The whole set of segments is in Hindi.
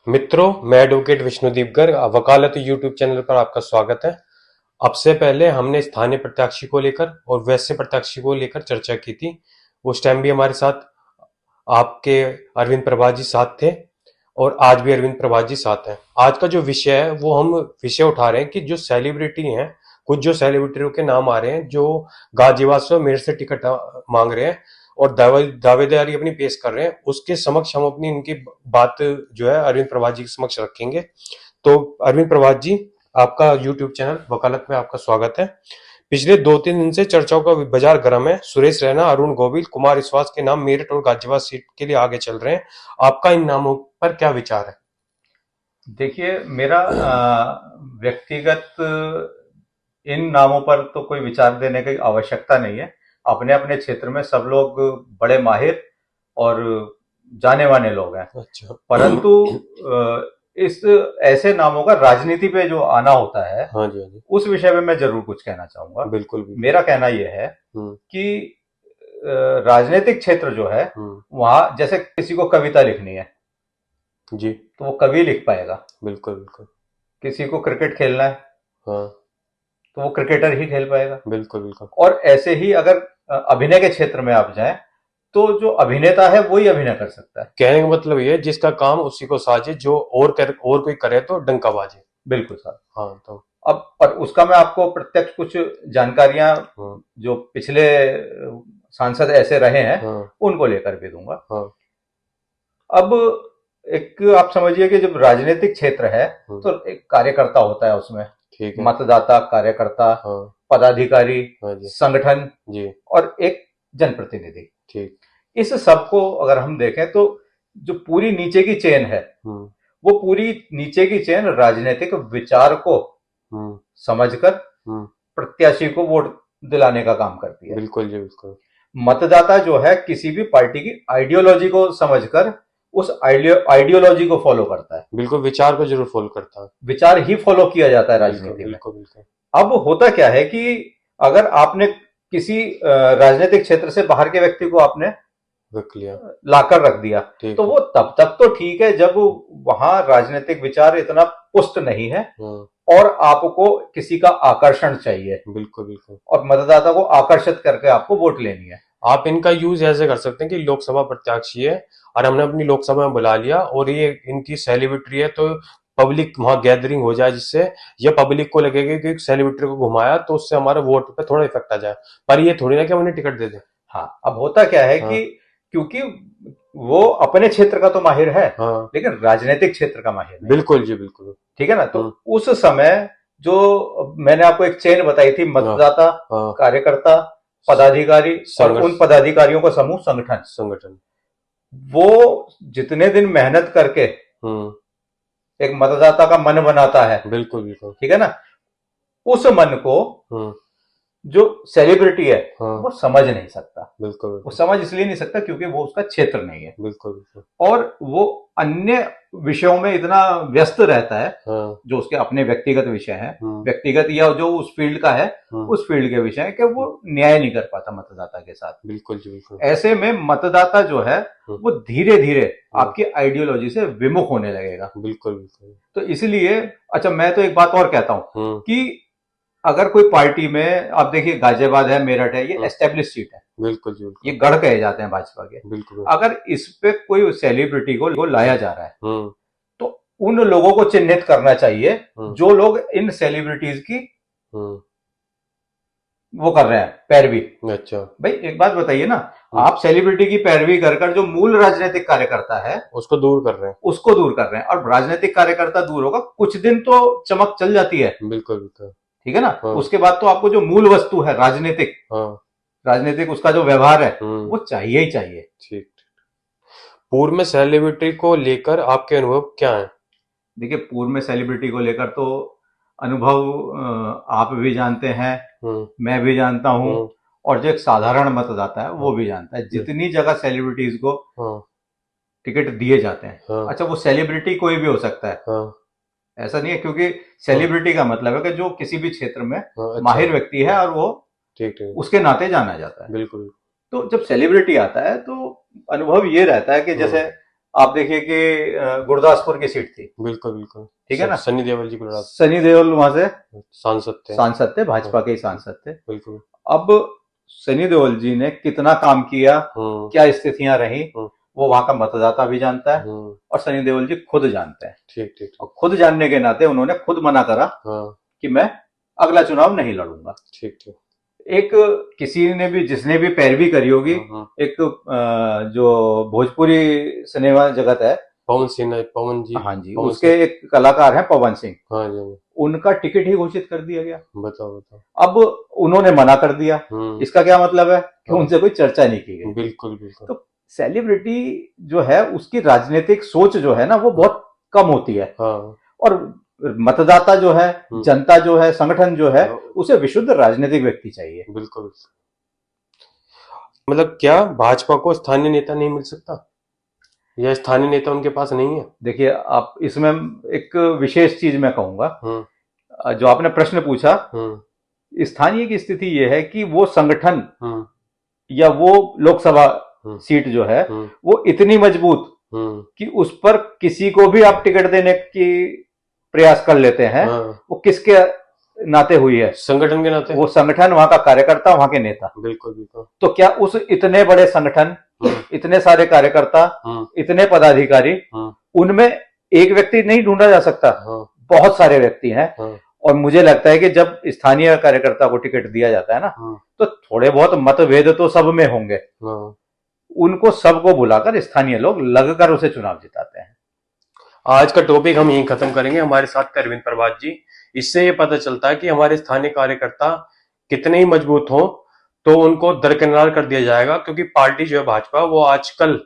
मित्रों, मैं एडवोकेट विष्णुदीप गर्ग वकालत यूट्यूब चैनल पर आपका स्वागत है। अब से पहले हमने स्थानीय प्रत्याशी को लेकर और वैश्य प्रत्याशी को लेकर चर्चा की थी। उस टाइम भी हमारे साथ आपके अरविंद प्रभात जी साथ थे और आज भी अरविंद प्रभात जी साथ हैं। आज का जो विषय है वो हम विषय उठा रहे हैं कि जो सेलिब्रिटी हैं, कुछ जो सेलिब्रिटियों के नाम आ रहे हैं जो गाजियाबाद से मेरठ से टिकट मांग रहे हैं और दावेदारी अपनी पेश कर रहे हैं, उसके समक्ष हम अपनी इनकी बात जो है अरविंद प्रभात जी के समक्ष रखेंगे। तो अरविंद प्रभात जी, आपका यूट्यूब चैनल वकालत में आपका स्वागत है। पिछले 2-3 दिन से चर्चाओं का बाजार गर्म है। सुरेश रैना, अरुण गोविल, कुमार विश्वास के नाम मेरठ और गाजियाबाद सीट के लिए आगे चल रहे हैं। आपका इन नामों पर क्या विचार है? देखिए, मेरा व्यक्तिगत इन नामों पर तो कोई विचार देने की आवश्यकता नहीं है। अपने अपने क्षेत्र में सब लोग बड़े माहिर और जाने माने लोग हैं। अच्छा। परंतु इस ऐसे नामों का राजनीति पे जो आना होता है, हाँ जी, हाँ जी। उस विषय में मैं जरूर कुछ कहना चाहूंगा। बिल्कुल भी। मेरा कहना यह है कि राजनीतिक क्षेत्र जो है, वहां जैसे किसी को कविता लिखनी है जी, तो वो कवि लिख पाएगा। बिल्कुल बिल्कुल। किसी को क्रिकेट खेलना है हाँ, तो वो क्रिकेटर ही खेल पाएगा। बिल्कुल बिल्कुल। और ऐसे ही अगर अभिनय के क्षेत्र में आप जाएं तो जो अभिनेता है वही अभिनय कर सकता है। कहने का मतलब ये है, जिसका काम उसी को साजे, जो और कोई करे तो डंका बाजे। बिल्कुल सर। हाँ तो अब पर उसका मैं आपको प्रत्यक्ष कुछ जानकारियां हाँ, जो पिछले सांसद ऐसे रहे हैं, हाँ, उनको लेकर भी दूंगा। हाँ, अब एक आप समझिए कि जब राजनीतिक क्षेत्र है तो एक कार्यकर्ता होता है उसमें, ठीक है। मतदाता, कार्यकर्ता, हाँ, पदाधिकारी, हाँ जी, संगठन जी, और एक जनप्रतिनिधि। ठीक। इस सबको अगर हम देखें तो जो पूरी नीचे की चेन है, हम्म, वो पूरी नीचे की चेन राजनीतिक विचार को हम्म, समझकर हम्म, प्रत्याशी को वोट दिलाने का काम करती है। बिल्कुल जी, बिल्कुल। मतदाता जो है किसी भी पार्टी की आइडियोलॉजी को समझकर उस आइडियोलॉजी को फॉलो करता है। बिल्कुल, विचार को जरूर फॉलो करता है। विचार ही फॉलो किया जाता है बिल्कुल राजनीति में। बिल्कुल बिल्कुल। अब होता क्या है कि अगर आपने किसी राजनीतिक क्षेत्र से बाहर के व्यक्ति को आपने रख लिया। लाकर रख दिया, ठीक तो है। वो तब तक तो ठीक है जब वहां राजनीतिक विचार इतना पुष्ट नहीं है और आपको किसी का आकर्षण चाहिए बिल्कुल बिल्कुल। और मतदाता को आकर्षित करके आपको वोट लेनी है। आप इनका यूज ऐसे कर सकते हैं कि लोकसभा प्रत्याशी है और हमने अपनी लोकसभा में बुला लिया और ये इनकी सेलिब्रिटी है, तो पब्लिक वहां गैदरिंग हो जाए, जिससे ये पब्लिक को लगेगा कि सेलिब्रिटी को घुमाया तो उससे हमारे वोट पे थोड़ा इफेक्ट आ जाए। पर ये थोड़ी ना कि हम उन्हें टिकट दे दें। हाँ, अब होता क्या है कि क्योंकि वो अपने क्षेत्र का तो माहिर है, लेकिन राजनीतिक क्षेत्र का माहिर नहीं। बिल्कुल जी, बिल्कुल। ठीक है ना। तो उस समय जो मैंने आपको एक चेन बताई थी, मतदाता, कार्यकर्ता, पदाधिकारी और उन पदाधिकारियों का समूह संगठन, वो जितने दिन मेहनत करके एक मतदाता का मन बनाता है, बिल्कुल बिल्कुल, ठीक है ना, उस मन को जो सेलिब्रिटी है वो समझ नहीं सकता। बिल्कुल, वो समझ इसलिए नहीं सकता क्योंकि वो उसका क्षेत्र नहीं है। बिल्कुल बिल्कुल। और वो अन्य विषयों में इतना व्यस्त रहता है, जो उसके अपने व्यक्तिगत विषय है, व्यक्तिगत या जो उस फील्ड का है, उस फील्ड के विषय है, कि वो न्याय नहीं कर पाता मतदाता के साथ। बिल्कुल जी, बिल्कुल। ऐसे में मतदाता जो है वो धीरे धीरे आपकी आइडियोलॉजी से विमुख होने लगेगा। बिल्कुल बिल्कुल। तो इसलिए अच्छा, मैं तो एक बात और कहता हूं कि अगर कोई पार्टी में आप देखिए, गाजियाबाद है, मेरठ है, ये एस्टेब्लिश सीट है। बिल्कुल जी, बिल्कुल। ये गढ़ कहे जाते हैं भाजपा के। बिल्कुल। अगर इस पे कोई सेलिब्रिटी को लाया जा रहा है तो उन लोगों को चिन्हित करना चाहिए जो लोग इन सेलिब्रिटीज की वो कर रहे हैं पैरवी। अच्छा भाई एक बात बताइए ना, आप सेलिब्रिटी की पैरवी कर जो मूल राजनीतिक कार्यकर्ता है उसको दूर कर रहे हैं, और राजनीतिक कार्यकर्ता दूर होगा, कुछ दिन तो चमक चल जाती है। बिल्कुल बिल्कुल। ठीक है ना। उसके बाद तो आपको जो मूल वस्तु है राजनीतिक उसका जो व्यवहार है वो चाहिए ही चाहिए। ठीक। पूर्व में सेलिब्रिटी को लेकर आपके अनुभव क्या है? देखिए, पूर्व में सेलिब्रिटी को लेकर तो अनुभव आप भी जानते हैं, मैं भी जानता हूं, और जो एक साधारण मतदाता है वो भी जानता है। जितनी जगह सेलिब्रिटीज को टिकट दिए जाते हैं, अच्छा वो सेलिब्रिटी कोई भी हो सकता है, ऐसा नहीं है, क्योंकि सेलिब्रिटी का मतलब है कि जो किसी भी क्षेत्र में माहिर व्यक्ति है और वो उसके नाते जाना जाता है। बिल्कुल। तो जब सेलिब्रिटी आता है तो अनुभव ये रहता है कि जैसे आप देखिए कि गुरदासपुर की सीट थी, बिल्कुल बिल्कुल, ठीक है ना, सनी देओल जी गुजरात सनी देओल वहां से सांसद थे, भाजपा के ही सांसद थे। बिल्कुल। अब सनी देओल जी ने कितना काम किया, क्या स्थितियां रही, वो वहां का मतदाता भी जानता है और सनी देओल जी खुद जानते हैं। ठीक ठीक। और खुद जानने के नाते उन्होंने खुद मना करा कि मैं अगला चुनाव नहीं लड़ूंगा। ठीक ठीक। एक किसी ने भी, जिसने भी पैरवी करी होगी, एक जो भोजपुरी सिनेमा जगत है, पवन जी, हाँ जी, उसके एक कलाकार हैं पवन सिंह, हाँ जी, उनका टिकट ही घोषित कर दिया गया। बताओ बताओ। अब उन्होंने मना कर दिया, इसका क्या मतलब है कि उनसे कोई चर्चा नहीं की गई। बिल्कुल बिल्कुल। तो सेलिब्रिटी जो है उसकी राजनीतिक सोच जो है ना वो बहुत कम होती है, और मतदाता जो है, जनता जो है, संगठन जो है, उसे विशुद्ध राजनीतिक व्यक्ति चाहिए। बिल्कुल। मतलब क्या भाजपा को स्थानीय नेता नहीं मिल सकता, या स्थानीय नेता उनके पास नहीं है? देखिए, आप इसमें एक विशेष चीज मैं कहूंगा, जो आपने प्रश्न पूछा, स्थानीय की स्थिति यह है कि वो संगठन या वो लोकसभा सीट जो है वो इतनी मजबूत कि उस पर किसी को भी आप टिकट देने की प्रयास कर लेते हैं, वो किसके नाते हुई है? संगठन के नाते। वो संगठन, वहां का कार्यकर्ता, वहां के नेता। बिल्कुल बिल्कुल। तो क्या उस इतने बड़े संगठन, इतने सारे कार्यकर्ता, इतने पदाधिकारी, उनमें एक व्यक्ति नहीं ढूंढा जा सकता? बहुत सारे व्यक्ति हैं। और मुझे लगता है कि जब स्थानीय कार्यकर्ता को टिकट दिया जाता है ना, तो थोड़े बहुत मतभेद तो सब में होंगे, उनको सबको बुलाकर स्थानीय लोग लगकर उसे चुनाव जिताते हैं। आज का टॉपिक हम यहीं खत्म करेंगे। हमारे साथ अरविंद प्रभात जी। इससे ये पता चलता है कि हमारे स्थानीय कार्यकर्ता कितने ही मजबूत हों तो उनको दरकिनार कर दिया जाएगा, क्योंकि पार्टी जो है भाजपा, वो आजकल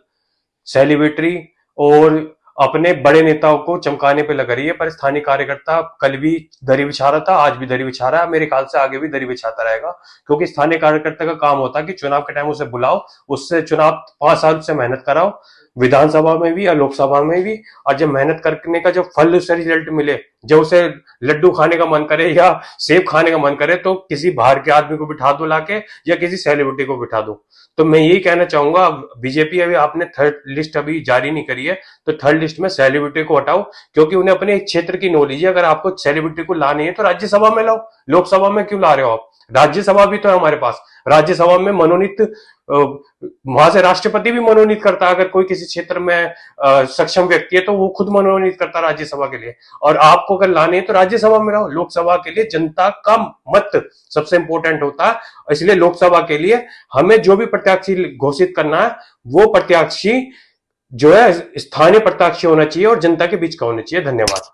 सेलिब्रिटी और अपने बड़े नेताओं को चमकाने पे लग रही है, पर स्थानीय कार्यकर्ता कल भी दरी बिछा रहा था, आज भी दरी बिछा रहा है, मेरे ख्याल से आगे भी दरी बिछाता रहेगा, क्योंकि स्थानीय कार्यकर्ता का काम होता है कि चुनाव के टाइम उसे बुलाओ, उससे चुनाव 5 साल से मेहनत कराओ, विधानसभा में भी और लोकसभा में भी, और जब मेहनत करने का जब फल उसे रिजल्ट मिले, जब उसे लड्डू खाने का मन करे या सेब खाने का मन करे, तो किसी बाहर के आदमी को बिठा दो लाके, या किसी सेलिब्रिटी को बिठा दो। तो मैं यही कहना चाहूंगा, बीजेपी अभी आपने थर्ड लिस्ट अभी जारी नहीं करी है, तो थर्ड लिस्ट में सेलिब्रिटी को हटाओ, क्योंकि उन्हें अपने क्षेत्र की नॉलेज है। अगर आपको सेलिब्रिटी को लानी है तो राज्यसभा में लाओ, लोकसभा में क्यों ला रहे हो आप? राज्यसभा भी तो है हमारे पास, राज्यसभा में मनोनीत, वहां से राष्ट्रपति भी मनोनीत करता है। अगर कोई किसी क्षेत्र में सक्षम व्यक्ति है तो वो खुद मनोनीत करता है राज्यसभा के लिए। और आपको अगर लाने हैं तो राज्यसभा में लाओ। लोकसभा के लिए जनता का मत सबसे इंपॉर्टेंट होता है, इसलिए लोकसभा के लिए हमें जो भी प्रत्याशी घोषित करना है, वो प्रत्याशी जो है स्थानीय प्रत्याशी होना चाहिए और जनता के बीच का होना चाहिए। धन्यवाद।